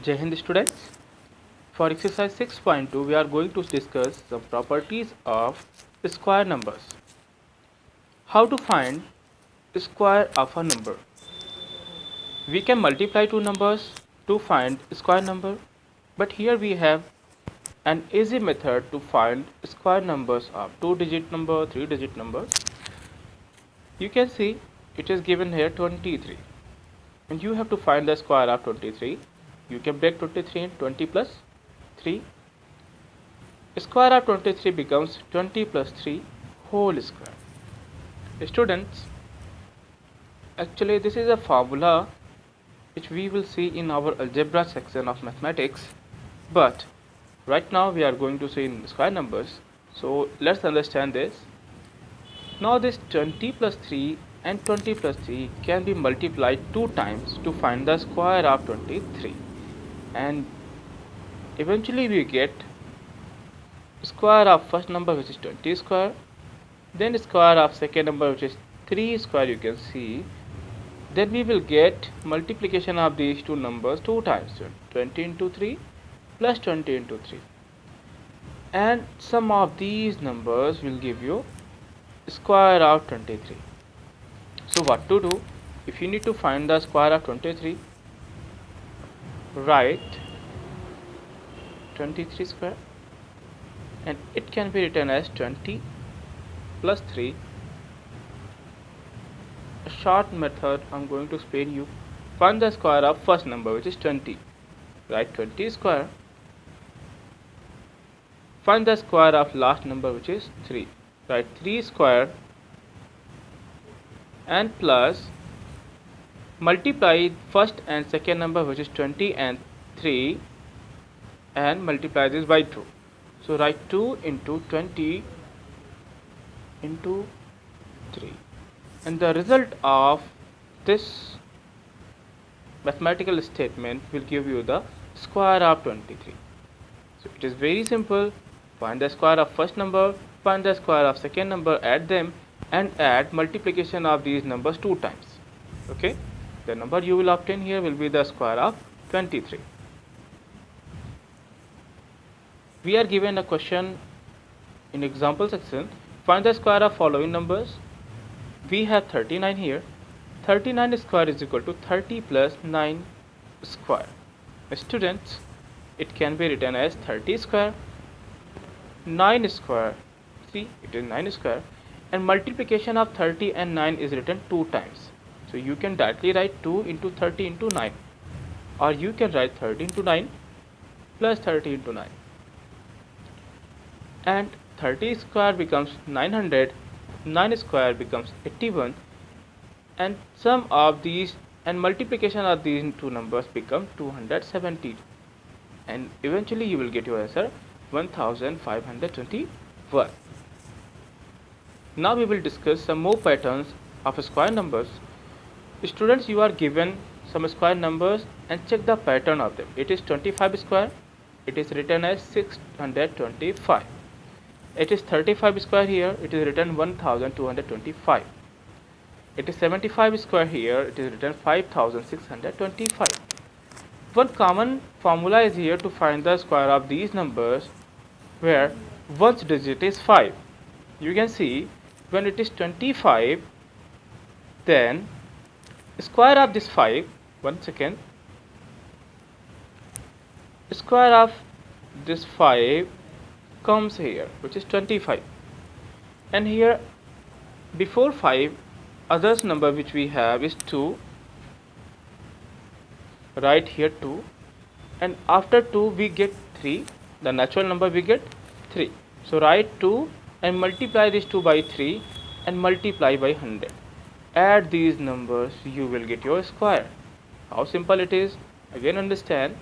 Jai Hind students. For exercise 6.2 we are going to discuss the properties of square numbers. How to find square of a number. We can multiply two numbers to find square number, but here we have an easy method to find square numbers of 2-digit number, 3-digit numbers. You can see it is given here 23 and you have to find the square of 23. You can break 23 in 20 plus 3. Square of 23 becomes 20 plus 3 whole square. Students, actually this is a formula which we will see in our algebra section of mathematics, but right now we are going to see in square numbers. So let's understand this. Now this 20 plus 3 and 20 plus 3 can be multiplied 2 times to find the square of 23, and eventually we get square of first number, which is 20 square, then square of second number, which is 3 square. You can see then we will get multiplication of these two numbers 2 times, 20 into 3 plus 20 into 3, and sum of these numbers will give you square of 23. So what to do? If you need to find the square of 23, write 23 square, and it can be written as 20 plus 3. A short method I'm going to explain you. Find the square of first number, which is 20. Write 20 square. Find the square of last number, which is 3. Write 3 square, and plus multiply first and second number, which is 20 and 3, and multiply this by 2. So write 2 into 20 into 3, and the result of this mathematical statement will give you the square of 23. So it is very simple. Find the square of first number, find the square of second number, add them, and add multiplication of these numbers 2 times. Okay, the number you will obtain here will be the square of 23. We are given a question in example section. Find the square of following numbers. We have 39 here. 39 square is equal to 30 plus 9 square. Students, it can be written as 30 square, 9 square. See, it is 9 square, and multiplication of 30 and 9 is written 2 times. So you can directly write 2 into 30 into 9, or you can write 30 into 9 plus 30 into 9, and 30 square becomes 900, 9 square becomes 81, and sum of these and multiplication of these two numbers become 270, and eventually you will get your answer 1521. Now we will discuss some more patterns of square numbers. Students, you are given some square numbers and check the pattern of them. It is 25 square, it is written as 625. It is 35 square here, it is written 1225. It is 75 square here, it is written 5625. One common formula is here to find the square of these numbers, where one's digit is 5. You can see when it is 25, then square of this 5, square of this 5 comes here, which is 25, and here before 5 others number which we have is 2. Write here 2, and after 2 we get 3, the natural number we get 3. So write 2 and multiply this 2 by 3 and multiply by 100. Add these numbers, you will get your square. How simple it is. Again understand,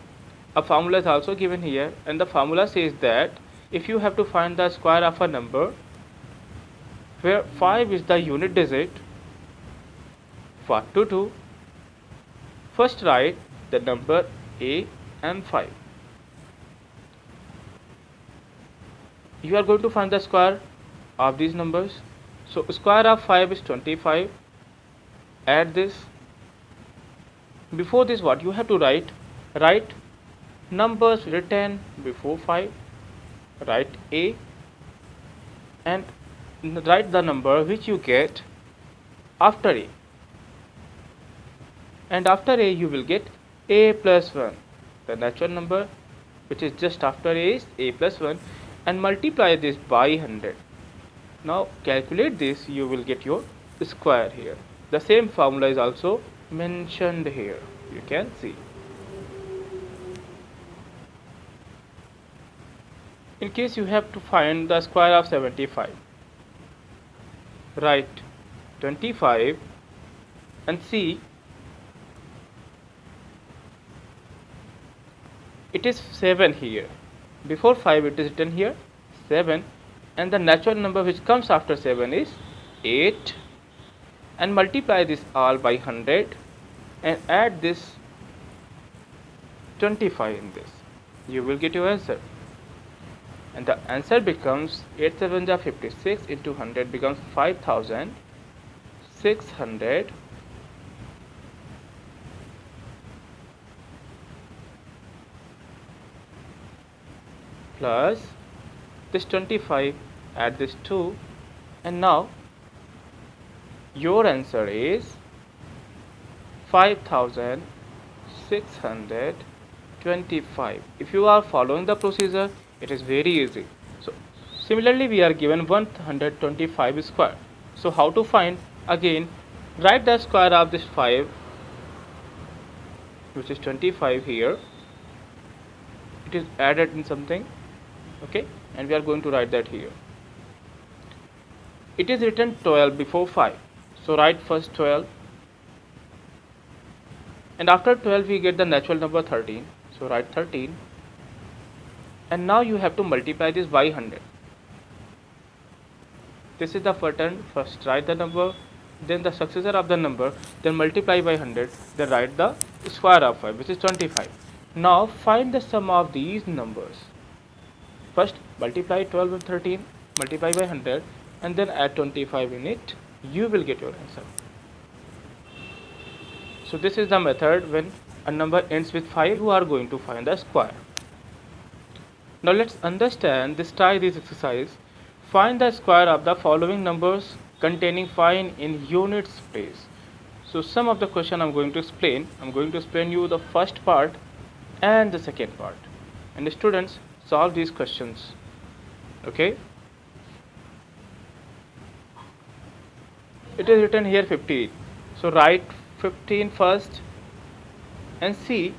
a formula is also given here, and the formula says that if you have to find the square of a number where 5 is the unit digit, what to do? First write the number a and 5. You are going to find the square of these numbers. So square of 5 is 25. Add this. Before this, what you have to write numbers written before 5, write A, and write the number which you get after A, and after A you will get A plus 1, the natural number which is just after A is A plus 1, and multiply this by 100. Now calculate this, you will get your square here. The same formula is also mentioned here, you can see. In case you have to find the square of 75, write 25 and see it is 7 here. Before 5 it is written here 7, and the natural number which comes after 7 is 8, and multiply this all by 100 and add this 25 in this, you will get your answer. And the answer becomes 8 7 are 56 into 100 becomes 5600 plus this 25, add this 2, and now your answer is 5625. If you are following the procedure, it is very easy. So similarly we are given 125 square. So how to find? Again, write the square of this 5, which is 25 here. It is added in something, okay, and we are going to write that here. It is written 12 before 5, so write first 12, and after 12 we get the natural number 13, so write 13, and now you have to multiply this by 100. This is the pattern. First write the number, then the successor of the number, then multiply by 100, then write the square of 5, which is 25. Now find the sum of these numbers. First multiply 12 with 13, multiply by 100, and then add 25 in it, you will get your answer. So this is the method. When a number ends with 5, you are going to find the square. Now let's understand this. Try this exercise. Find the square of the following numbers containing 5 in units place. So some of the question I'm going to explain. I'm going to explain you the first part and the second part. And the students solve these questions. Okay. It is written here 15. So write 15 first and see.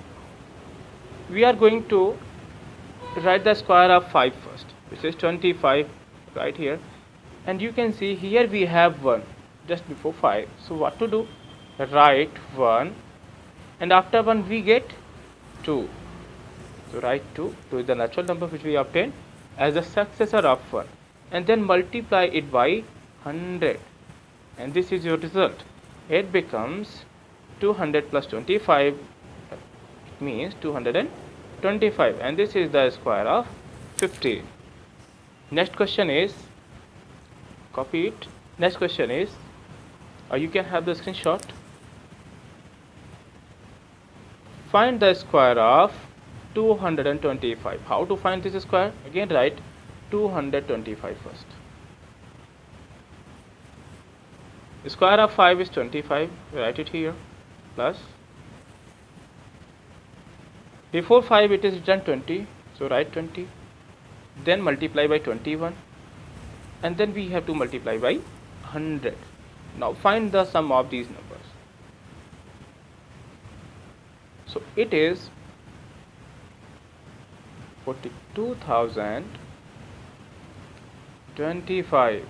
We are going to write the square of 5 first, which is 25 right here, and you can see here we have 1 just before 5. So what to do? Write 1, and after 1 we get 2. So write 2. 2 is the natural number which we obtain as the successor of 1, and then multiply it by 100, and this is your result. It becomes 200 plus 25, means 225, and this is the square of 15. Next question is, copy it. Next question is, or you can have the screenshot. Find the square of 225. How to find this square? Again write 225 first. The square of 5 is 25. Write it here. Plus, before 5 it is written 20, so write 20, then multiply by 21, and then we have to multiply by 100. Now find the sum of these numbers. So it is 42,025.